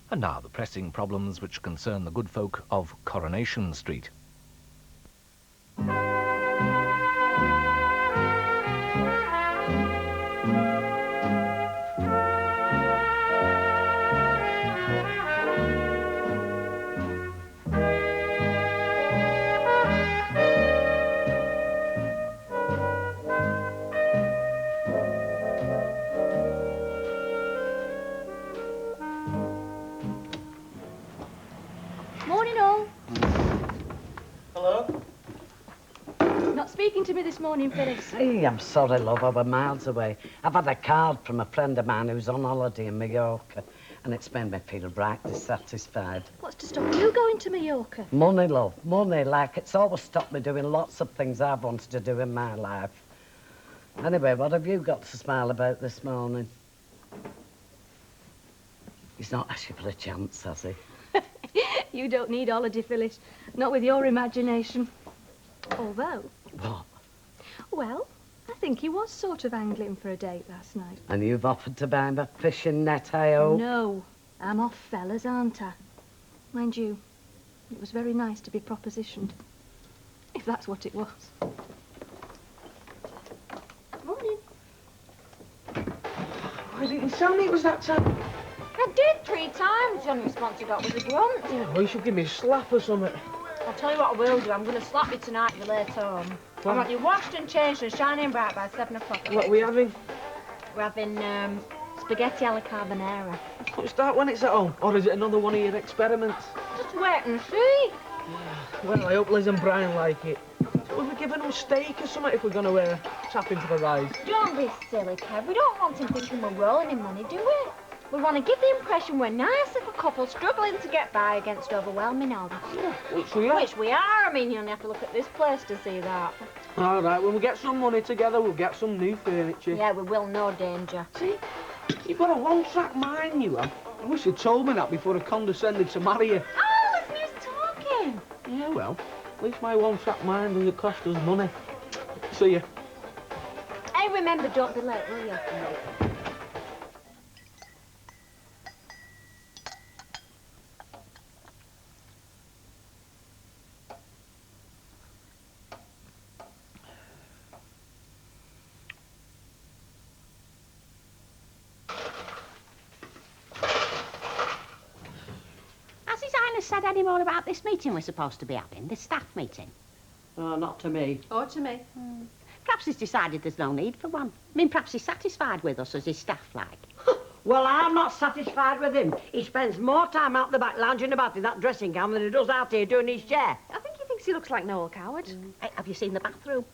And now the pressing problems which concern the good folk of Coronation Street. Morning, all. Hello? Not speaking to me this morning, Phyllis. Hey, I'm sorry, love, I was miles away. I've had a card from a friend of mine who's on holiday in Mallorca, and it's made me feel right dissatisfied. What's to stop you going to Mallorca? Money, love, money. Like, it's always stopped me doing lots of things I've wanted to do in my life. Anyway, what have you got to smile about this morning? He's not asked you for a chance, has he? You don't need holiday, Phyllis. Not with your imagination. Although... What? Well, I think he was sort of angling for a date last night. And you've offered to buy him a fishing net, I hope? No. I'm off, fellas, aren't I? Mind you, it was very nice to be propositioned. If that's what it was. Morning. Why didn't you tell me it was that time? I did 3 times. The only response I got was a grunt. Well, you should give me a slap or something. I'll tell you what I will do. I'm going to slap you tonight if you're late home. I want you washed and changed and shining bright by 7 o'clock. What are we having? We're having spaghetti alla carbonara. What's that when it's at home? Or is it another one of your experiments? Just wait and see. Well, I hope Liz and Brian like it. So we're giving them steak or something if we're going to tap him for the rise. Don't be silly, Kev. We don't want him thinking we're rolling in money, do we? We want to give the impression we're nice little couple struggling to get by against overwhelming odds. Yeah, which we are. Which we are. I mean, you only have to look at this place to see that. All right, when we get some money together, we'll get some new furniture. Yeah, we will. No danger. See, you've got a one-track mind, you have. I wish you'd told me that before I condescended to marry you. Oh, listen who's talking. Yeah, well, at least my one-track mind doesn't cost us money. See ya. Hey, remember, don't be late, will you? Has His Highness said any more about this meeting we're supposed to be having, this staff meeting? Oh, not to me. Or to me. Perhaps he's decided there's no need for one. I mean, perhaps he's satisfied with us as his staff, like. Well, I'm not satisfied with him. He spends more time out the back lounging about in that dressing gown than he does out here doing his chair. I think he thinks he looks like Noel Coward. Hey, have you seen the bathroom?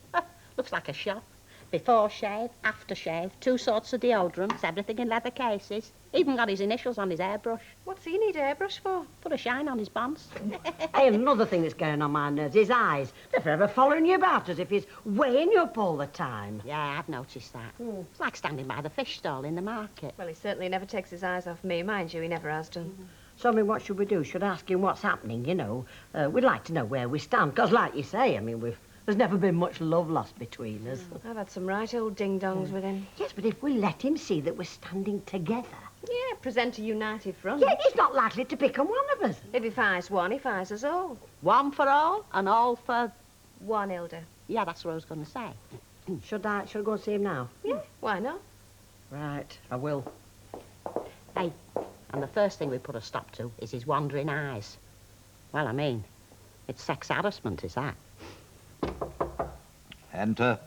Looks like a shop. Before shave, after shave, 2 sorts of deodorants, everything in leather cases. Even got his initials on his hairbrush. What's he need a hairbrush for? Put a shine on his bonds. Hey, another thing that's going on my nerves, his eyes. They're forever following you about as if he's weighing you up all the time. Yeah, I've noticed that. It's like standing by the fish stall in the market. Well, he certainly never takes his eyes off me. Mind you, he never has done. So, I mean, what should we do? Should I ask him what's happening, you know? We'd like to know where we stand, because like you say, I mean, there's never been much love lost between us. I've had some right old ding-dongs with him. Yes, but if we let him see that we're standing together... Yeah, present a united front. Yeah, he's not likely to pick on one of us. If he fires one, he fires us all. One for all and all for... One, Hilda. Yeah, that's what I was going to say. Should I go and see him now? Yeah, why not? Right, I will. Hey, and the first thing we put a stop to is his wandering eyes. Well, I mean, it's sex harassment, is that? Enter.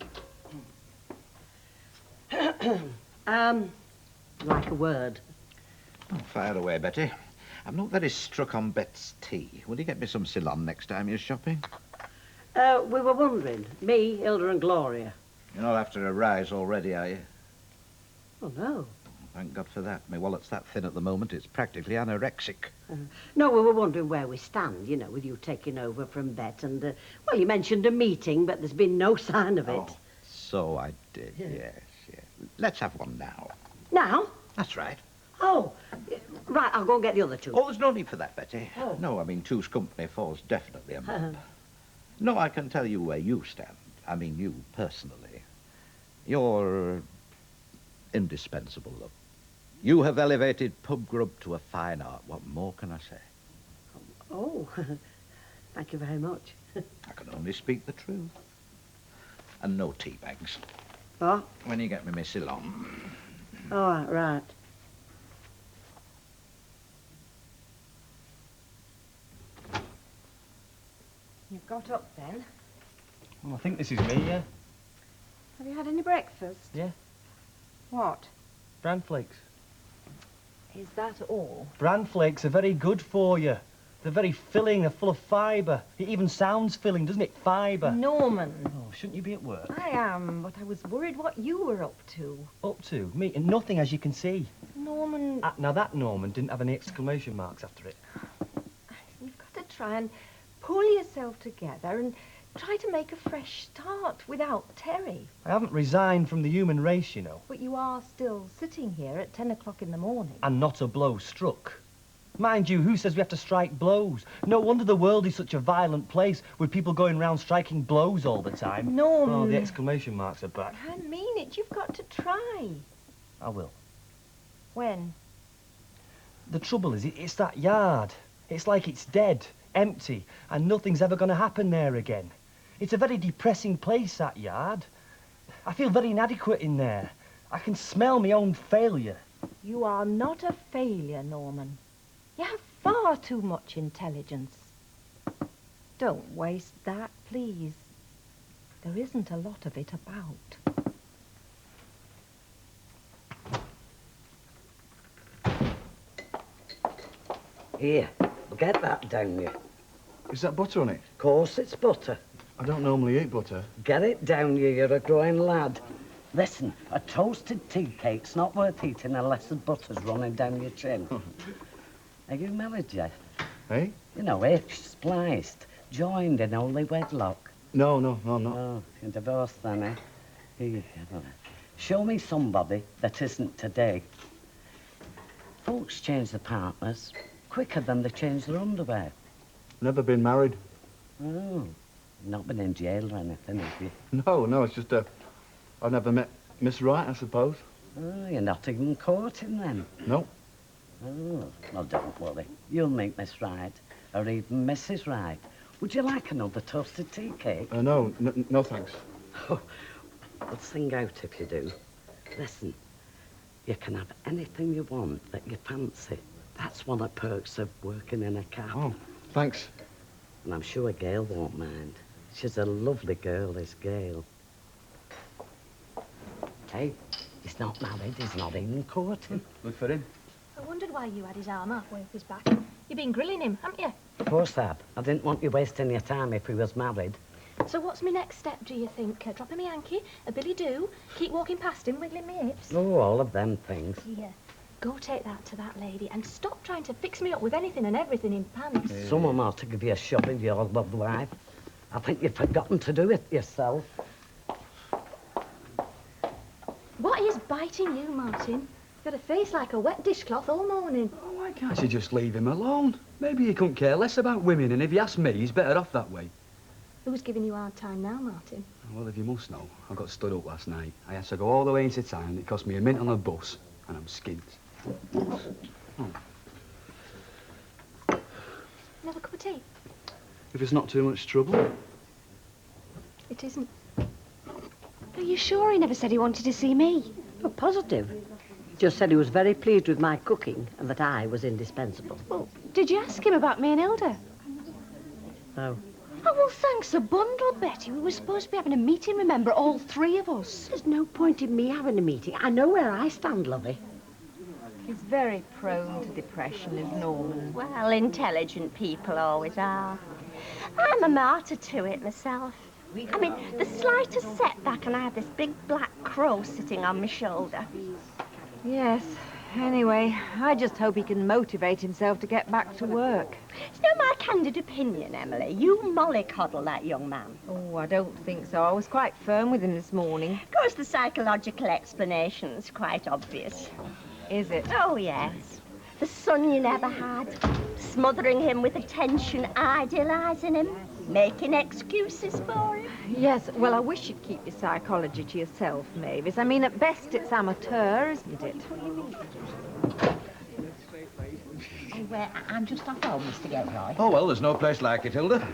Like a word. Oh, fire away, Betty. I'm not very struck on Bet's tea. Will you get me some Ceylon next time you're shopping? We were wondering, me, Hilda and Gloria. You're not after a rise already, are you? Oh, no. Thank God for that. My wallet's that thin at the moment, it's practically anorexic. No, we were wondering where we stand, you know, with you taking over from Bet. And, well, you mentioned a meeting, but there's been no sign of it. Oh, so I did, yes. Let's have one now. Now? That's right. Oh, right, I'll go and get the other 2. Oh, there's no need for that, Betty. Oh. No, I mean, two's company, four's definitely a mob. No, I can tell you where you stand. I mean, you personally. You're indispensable, love. You have elevated pub grub to a fine art. What more can I say? Oh, thank you very much. I can only speak the truth. And no tea bags. What? When you get me Miss Ceylon. Oh, right. You've got up then. Well, I think this is me, yeah. Have you had any breakfast? Yeah. What? Bran flakes. Is that all? Bran flakes are very good for you. They're very filling, they're full of fibre. It even sounds filling, doesn't it? Fibre. Norman. Oh, shouldn't you be at work? I am, but I was worried what you were up to. Up to? Me? And nothing, as you can see. Norman... Now, that Norman didn't have any exclamation marks after it. You've got to try and pull yourself together and try to make a fresh start without Terry. I haven't resigned from the human race, you know. But you are still sitting here at 10 o'clock in the morning. And not a blow struck. Mind you, who says we have to strike blows? No wonder the world is such a violent place with people going round striking blows all the time. Norman. Oh, the exclamation marks are back. I mean it. You've got to try. I will. When? The trouble is, it's that yard. It's like it's dead, empty, and nothing's ever going to happen there again. It's a very depressing place, that yard. I feel very inadequate in there. I can smell my own failure. You are not a failure, Norman. You have far too much intelligence. Don't waste that, please. There isn't a lot of it about. Here, get that down you. Is that butter on it? Of course it's butter. I don't normally eat butter. Get it down you, you're a growing lad. Listen, a toasted tea cake's not worth eating unless the butter's running down your chin. Are you married yet? Eh? You know, hitched, spliced, joined in holy wedlock. No, I'm not. Oh, you're divorced then, eh? Here you go. Show me somebody that isn't today. Folks change their partners quicker than they change their underwear. Never been married. Oh, not been in jail or anything, have you? No, it's just I've never met Miss Wright, I suppose. Oh, you're not even courting then? No. Oh, well, don't worry. You'll meet Miss Wright, or even Mrs. Wright. Would you like another toasted tea cake? No, thanks. Oh, well, sing out if you do. Listen, you can have anything you want that you fancy. That's one of the perks of working in a cab. Oh, thanks. And I'm sure Gail won't mind. She's a lovely girl, this Gail. Hey, he's not married, he's not even courting. Good for him. I wondered why you had his arm halfway up his back. You've been grilling him, haven't you? Of course I have. I didn't want you wasting your time if he was married. So what's my next step, do you think? Dropping me Yankee, a Billy Do, keep walking past him, wiggling my hips? Oh, all of them things. Yeah. Go take that to that lady and stop trying to fix me up with anything and everything in pants. Someone ought to give you a shove in your love life. I think you've forgotten to do it yourself. What is biting you, Martin? You've got a face like a wet dishcloth all morning. Oh, why can't you just leave him alone? Maybe he couldn't care less about women, and if you ask me, he's better off that way. Who's giving you a hard time now, Martin? Well, if you must know, I got stood up last night. I had to go all the way into town. It cost me a mint on a bus, and I'm skint. Oh. Another cup of tea? If it's not too much trouble. It isn't. Are you sure he never said he wanted to see me? Oh, positive. Just said he was very pleased with my cooking and that I was indispensable. Well, did you ask him about me and Hilda? No. Oh, well, thanks a bundle, Betty. We were supposed to be having a meeting, remember, all three of us. There's no point in me having a meeting. I know where I stand, lovey. He's very prone to depression, is Norman. Well, intelligent people always are. I'm a martyr to it myself. I mean, the slightest setback and I have this big black crow sitting on my shoulder. Yes. Anyway, I just hope he can motivate himself to get back to work. It's not my candid opinion, Emily. You mollycoddle that young man. Oh, I don't think so. I was quite firm with him this morning. Of course, the psychological explanation's quite obvious. Is it? Oh, yes. The son you never had. Smothering him with attention, idealising him, making excuses for him. Yes, well, I wish you'd keep your psychology to yourself, Mavis. I mean, at best it's amateur, isn't it? I'm just off home, Mr. Gilroy. Oh, well, there's no place like it, Hilda.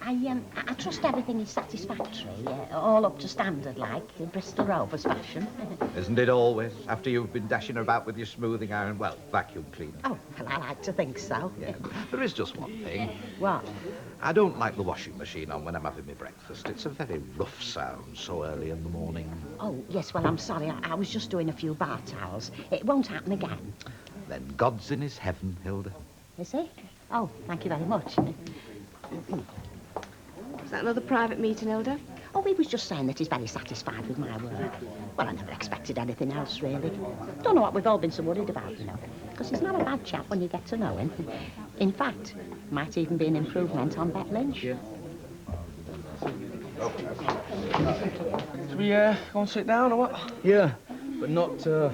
I trust everything is satisfactory, all up to standard, like in Bristol Rovers fashion. Isn't it always? After you've been dashing about with your smoothing iron, well, vacuum cleaner. Oh, well, I like to think so. Yeah. There is just one thing. What? I don't like the washing machine on when I'm having my breakfast. It's a very rough sound so early in the morning. Oh, yes, well, I'm sorry. I was just doing a few bar towels. It won't happen again. Then God's in his heaven, Hilda. Is he? Oh, thank you very much. Was that another private meeting, Hilda? Oh, he was just saying that he's very satisfied with my work. Well, I never expected anything else, really. Don't know what we've all been so worried about, you know. Because he's not a bad chap when you get to know him. In fact, might even be an improvement on Bet Lynch. Yeah. Should we go and sit down, or what? Yeah, but not, well,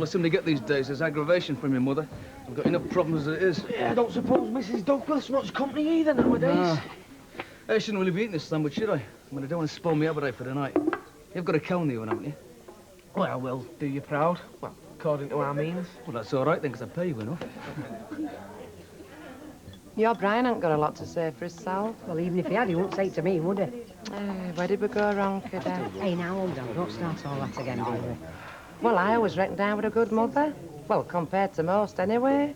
I seem to get these days. There's aggravation from your mother. I've got enough problems as it is. Yeah, I don't suppose Mrs. Douglas wants company either nowadays. Nah. I shouldn't really be eating this sandwich, should I? I don't want to spoil my appetite for the night. You've got a Kelney one, haven't you? Well, we'll do you proud. Well, according to our means. Well, that's all right then, because I pay you enough. Your Brian ain't got a lot to say for himself. Well, even if he had, he wouldn't say it to me, would he? Where did we go wrong, kiddo? Hey, now, hold on. Don't start all that again, dearie. Well, I always reckoned I was a good mother. Well, compared to most, anyway.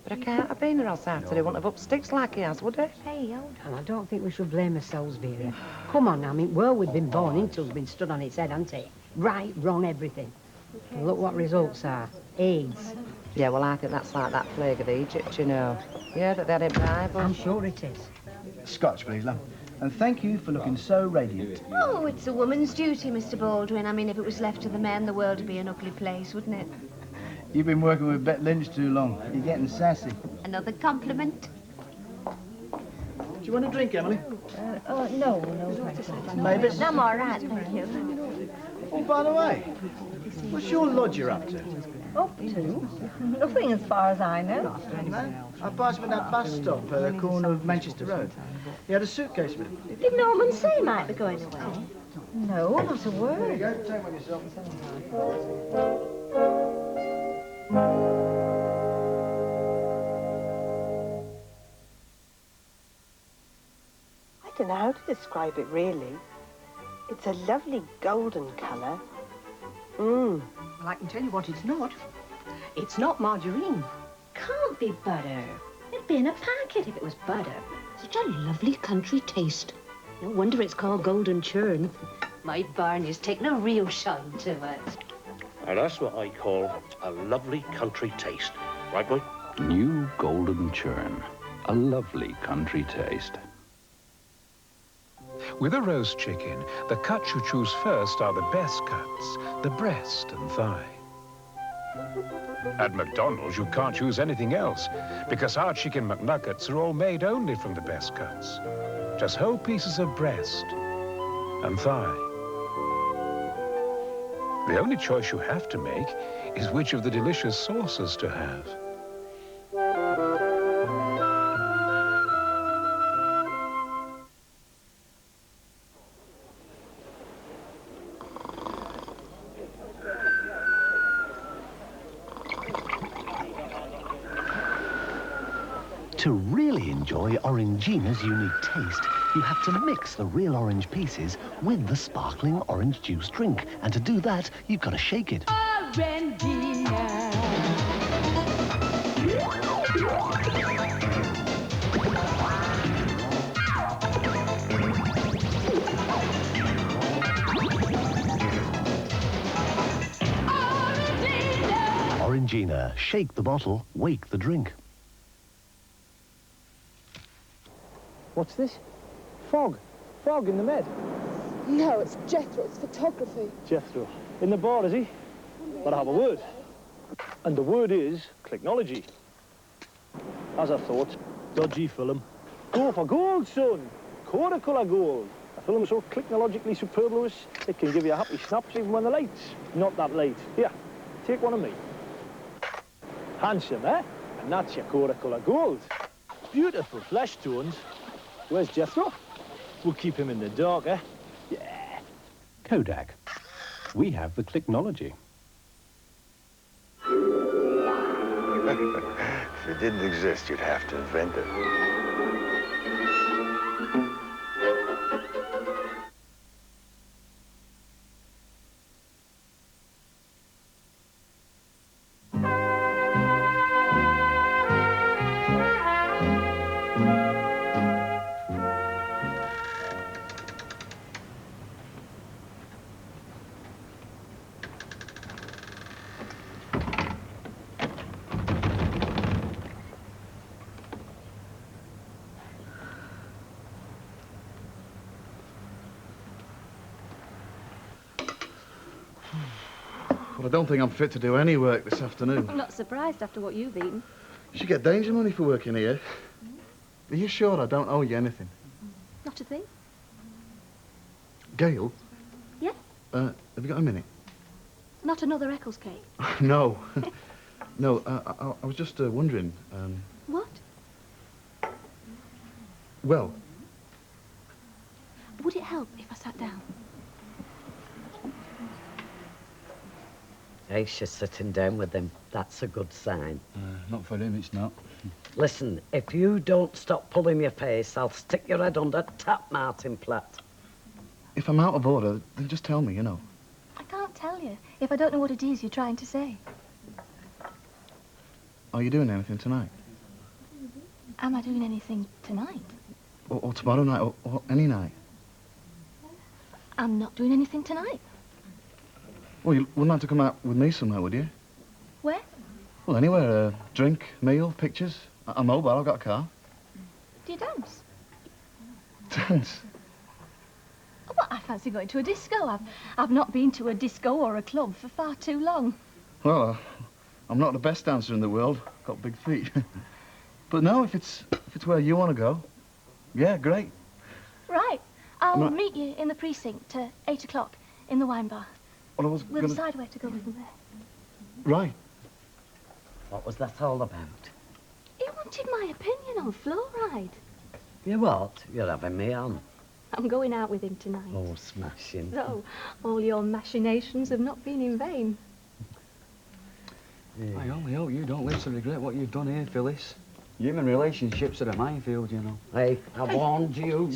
But I can't have been, or else Arthur wouldn't have up sticks like he has, would he? Hey, hold on. I don't think we should blame ourselves, Vera. Come on now, I mean, world we've been born into's been stood on its head, hasn't it? Right, wrong, everything. And look what results are. AIDS. Yeah, well, I think that's like that plague of Egypt, you know. Yeah, that they had it Bible. I'm sure it is. Scotch, please, love. And thank you for looking so radiant. Oh, it's a woman's duty, Mr. Baldwin. I mean, if it was left to the men, the world would be an ugly place, wouldn't it? You've been working with Bet Lynch too long. You're getting sassy. Another compliment. Do you want a drink, Emily? No, thanks. Mavis? I'm all right, thank you. Oh, by the way, what's your lodger up to? Up to? Nothing as far as I know. No? I passed him at that bus stop at the corner of Manchester Road. He had a suitcase with him. Did Norman say he might be going away? No, not a word. There you go, take one yourself. I don't know how to describe it, really. It's a lovely golden colour. Well, I can tell you what it's not. It's not margarine. Can't be butter. It'd be in a packet if it was butter. Such a lovely country taste. No wonder it's called golden churn. My Barney's taken a real shine to it. And that's what I call a lovely country taste. Right, boy? New golden churn. A lovely country taste. With a roast chicken, the cuts you choose first are the best cuts, the breast and thigh. At McDonald's, you can't choose anything else, because our chicken McNuggets are all made only from the best cuts. Just whole pieces of breast and thigh. The only choice you have to make is which of the delicious sauces to have. To really enjoy Orangina's unique taste, you have to mix the real orange pieces with the sparkling orange juice drink. And to do that, you've got to shake it. Orangina, shake the bottle, wake the drink. What's this? Fog. Fog in the med. No, it's Jethro's photography. Jethro. In the bar, is he? But I have a word. And the word is clicknology. As I thought, dodgy film. Go for gold, son. Colour gold. A film so clicknologically superfluous, it can give you a happy snaps even when the light's not that late. Here, take one of me. Handsome, eh? And that's your colour gold. Beautiful flesh tones. Where's Jethro? We'll keep him in the dark, eh? Yeah. Kodak. We have the clicknology. If it didn't exist, you'd have to invent it. Well, I don't think I'm fit to do any work this afternoon. I'm not surprised after what you've eaten. You should get danger money for working here. Are you sure I don't owe you anything? Not a thing. Gail? Yeah? Have you got a minute? Not another Eccles cake. No. No, I was just wondering, What? well, Would it help if I sat down? Hey, she's sitting down with him. That's a good sign. Not for him, it's not. Listen, if you don't stop pulling your face, I'll stick your head under tap, Martin Platt. if I'm out of order, then just tell me, you know. I can't tell you if I don't know what it is you're trying to say. Are you doing anything tonight? Am I doing anything tonight? Or tomorrow night, or any night? I'm not doing anything tonight. Well, you wouldn't have to come out with me somewhere, would you? Where? Well, anywhere. Drink, meal, pictures. I'm mobile, I've got a car. Do you dance? Dance? Well, I fancy going to a disco. I've not been to a disco or a club for far too long. Well, I'm not the best dancer in the world. Got big feet. But no, if it's where you want to go, yeah, great. Right. I'll meet you in the precinct at 8 o'clock in the wine bar. Well, I was We'll gonna... decide where to go from there. Right. What was that all about? You wanted my opinion on fluoride. You what? You're having me on. I'm going out with him tonight. Oh, smashing. So, all your machinations have not been in vain. I only hope you don't live to regret what you've done here, Phyllis. Human relationships are a minefield, you know. Hey, I warned you.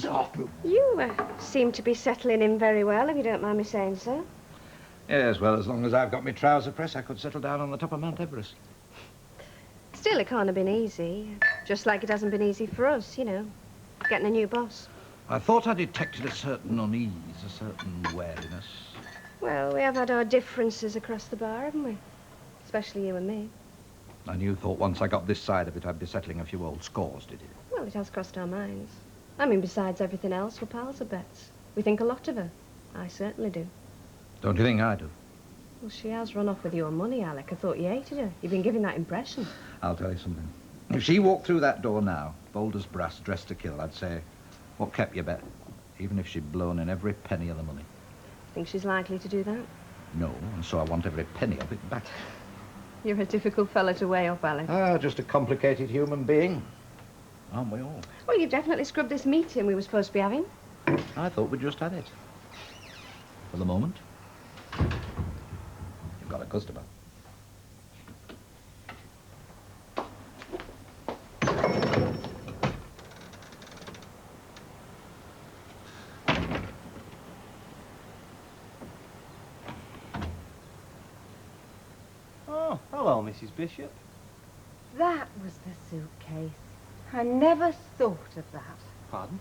You seem to be settling in very well, if you don't mind me saying so. Yes, well, as long as I've got my trouser press, I could settle down on the top of Mount Everest. Still, it can't have been easy. Just like it hasn't been easy for us, you know, getting a new boss. I thought I detected a certain unease, a certain wariness. Well, we have had our differences across the bar, haven't we? Especially you and me. And you thought once I got this side of it, I'd be settling a few old scores, did you? Well, it has crossed our minds. I mean, besides everything else, we're pals of Bet's. We think a lot of her. I certainly do. Don't you think I do? Well, she has run off with your money, Alec. I thought you hated her. You've been giving that impression. I'll tell you something. If she walked through that door now, bold as brass, dressed to kill, I'd say, what kept you, Bet? Even if she'd blown in every penny of the money. Think she's likely to do that? No, and so I want every penny of it back. You're a difficult fella to weigh up, Alec. Ah, just a complicated human being. Aren't we all? Well, you've definitely scrubbed this meeting we were supposed to be having. I thought we just had it. For the moment. You've got a customer. Oh, hello, Mrs. Bishop. That was the suitcase. I never thought of that. Pardon?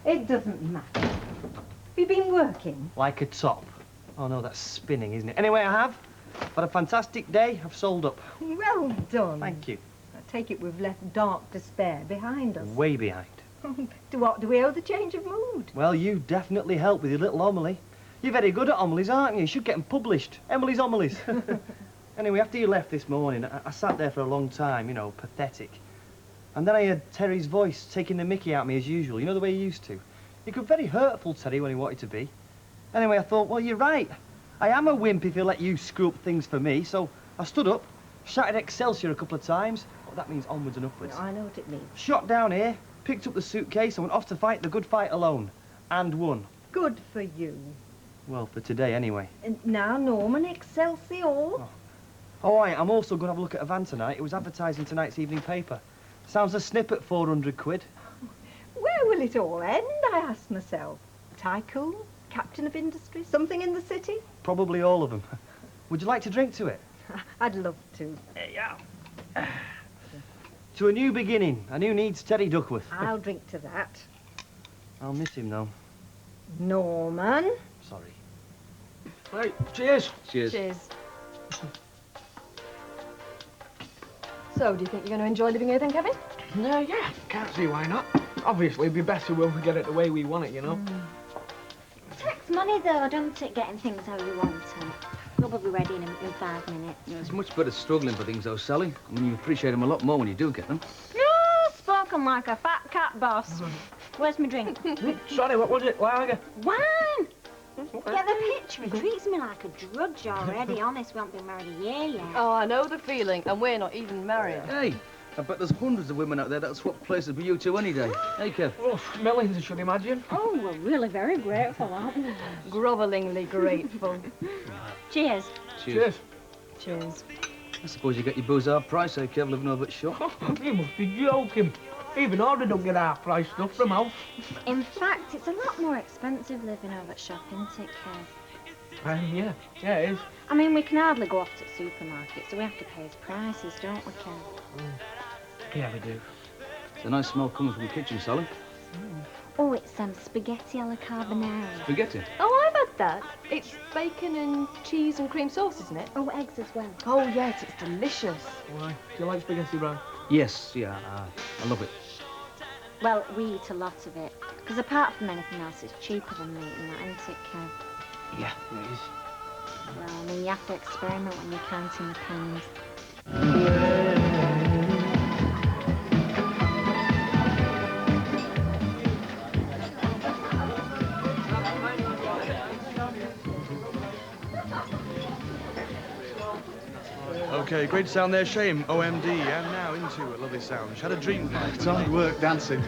It doesn't matter. Have you been working? Like a top. Oh, no, that's spinning, isn't it? Anyway, I have. Had a fantastic day. I've sold up. Well done. Thank you. I take it we've left dark despair behind us. Way behind. To what do we owe the change of mood? Well, you definitely helped with your little homily. You're very good at homilies, aren't you? You should get them published. Emily's homilies. Anyway, after you left this morning, I sat there for a long time, you know, pathetic. And then I heard Terry's voice taking the mickey out of me as usual, you know the way he used to. He could very hurtful, Terry, when he wanted to be. Anyway, I thought, well, you're right. I am a wimp if he'll let you screw up things for me, so I stood up, shouted Excelsior a couple of times. Well, that means onwards and upwards. No, I know what it means. Shot down here, picked up the suitcase and went off to fight the good fight alone. And won. Good for you. Well, for today, anyway. And now, Norman, Excelsior. Oh, I'm also going to have a look at a van tonight. It was advertised in tonight's evening paper. Sounds a snip at 400 quid. Where will it all end, I ask myself? Tycoon? Captain of industry? Something in the city? Probably all of them. Would you like to drink to it? I'd love to. Yeah. To a new beginning, and who needs Teddy Duckworth? I'll drink to that. I'll miss him, though. Norman? Sorry. Right, cheers. Cheers. Cheers. So, do you think you're going to enjoy living here then, Kevin? Yeah, can't see why not. Obviously, it'd be better when we get it the way we want it, you know. Takes money, though, don't it, getting things how you want them? You'll be ready in 5 minutes. Yeah, it's much better struggling for things, though, Sally. I mean, you appreciate them a lot more when you do get them. No, spoken like a fat cat, boss. Where's my drink? Sorry, what was it? Lager? Wine! Get the picture. He treats me like a drudge already. Honest, we haven't been married a year yet. Oh, I know the feeling, and we're not even married. Hey, I bet there's hundreds of women out there that'll swap places with you two any day. Hey, Kev. Oh, millions, I should imagine. Oh, we're really very grateful, aren't we? Grovellingly grateful. Cheers. Cheers. Cheers. I suppose you get your booze half price, eh, Kev, living over at Shop? You must be joking. Even Order don't get half-price stuff from house. In fact, it's a lot more expensive living over at Shop, isn't it, Kev? Yeah, it is. I mean, we can hardly go off to the supermarket, so we have to pay his prices, don't we, Kev? Yeah, we do. It's a nice smell coming from the kitchen, Sally. Oh, it's spaghetti alla carbonara. Spaghetti? Oh, I've had that. It's bacon and cheese and cream sauce, isn't it? Oh, eggs as well. Oh, yes, it's delicious. Why? Do you like spaghetti, Brian? Yes, yeah, I love it. Well, we eat a lot of it, because apart from anything else, it's cheaper than meat and that, isn't it, Kev? Yeah, it is. Well, I mean, you have to experiment when you're counting the pennies. Okay, great sound there, shame. OMD, and now into a lovely sound. Had a dream tonight. It's only work dancing. I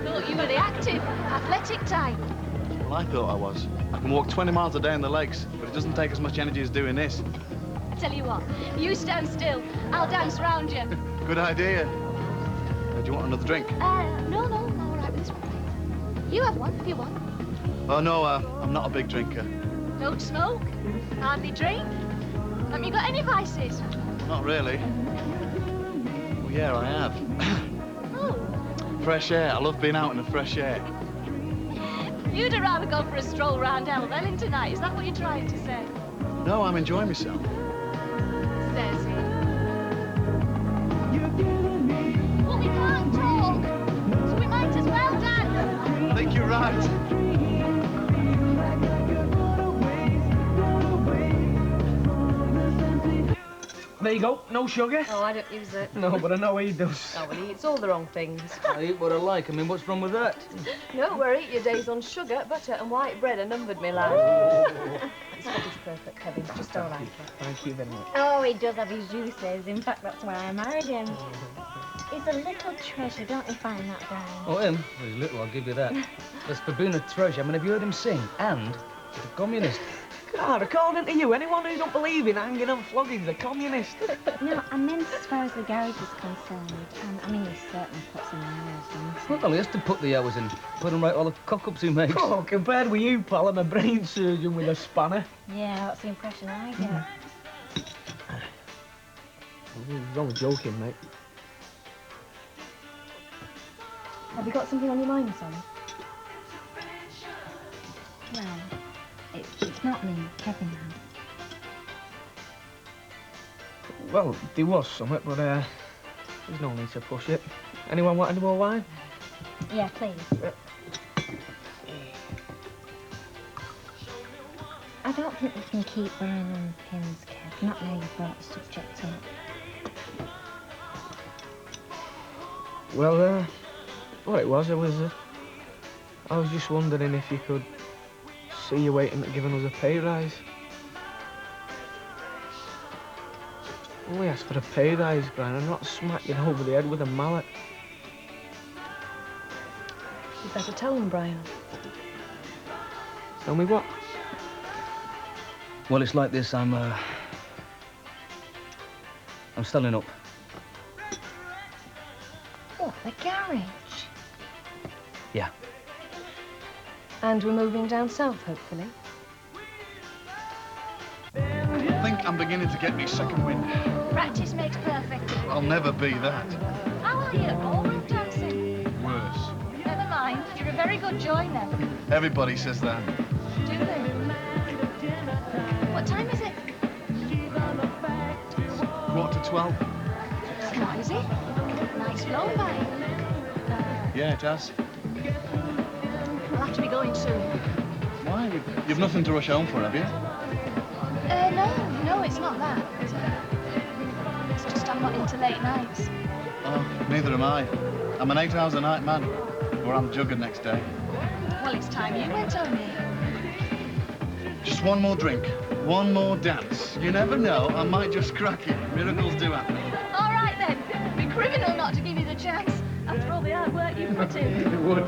thought you were the active, athletic type. Well, I thought I was. I can walk 20 miles a day in the lakes, but it doesn't take as much energy as doing this. Tell you what, you stand still. I'll dance round you. Good idea. Do you want another drink? No, I'm all right with this one. You have one if you want. Oh, no, I'm not a big drinker. Don't smoke, hardly drink. Haven't you got any vices? Not really. Well, yeah, I have. Oh. Fresh air. I love being out in the fresh air. You'd have rather go for a stroll round Elvelin tonight. Is that what you're trying to say? No, I'm enjoying myself. Says he. Well, we can't talk, so we might as well dance. I think you're right. There you go, no sugar. Oh, I don't use it. No, but I know he does. Oh, well, he eats all the wrong things. I eat what I like. I mean, what's wrong with that? No, where eat your days on sugar, butter and white bread are numbered, me lad. Scottish perfect, Kevin. Just all right. Thank you very much. Oh, he does have his juices. In fact, that's why I married him. He's a little treasure, don't you find that, Brian? Oh, him? Well, he's little, I'll give you that. That's Baboon of Treasure. I mean, have you heard him sing? And he's a communist. God, according to you, anyone who don't believe in hanging and flogging is a communist. No, I meant as far as the garage is concerned. I mean, he certainly puts in the hours, doesn't he? Well, he has to put the hours in. Put him right all the cock-ups he makes. Oh, compared with you, pal, I'm a brain surgeon with a spanner. Yeah, that's the impression I get. He's only joking, mate. Have you got something on your mind, son? Well, it's not me, Kevin. Well, there was something, but there's no need to push it. Anyone want any more wine? Yeah, please. I don't think we can keep Brian on pins, Kev. Not now you've brought the subject up. Well, what it was, I was just wondering if you could see you waiting at giving us a pay rise. Only asked for a pay rise, Brian. I'm not smacking over the head with a mallet. You'd better tell him, Brian. Tell me what? Well, it's like this. I'm I'm standing up. What, the garage? Yeah. And we're moving down south, hopefully. I think I'm beginning to get me second wind. Practice makes perfect. I'll never be that. How are you at ballroom dancing? Worse. Never mind. You're a very good joiner. Everybody says that. Do they? What time is it? 11:45. It's noisy. Night's flown by. Yeah, it has. I'll have to be going soon. Why? You've nothing to rush home for, have you? No, it's not that. It's just I'm not into late nights. Oh, neither am I. I'm an 8 hours a night man, or I'm juggered next day. Well, it's time you went home, Nick. Just one more drink, one more dance. You never know, I might just crack it. Miracles do happen. All right, then. Be criminal not to give you the chance. After all the hard work you put in. It would.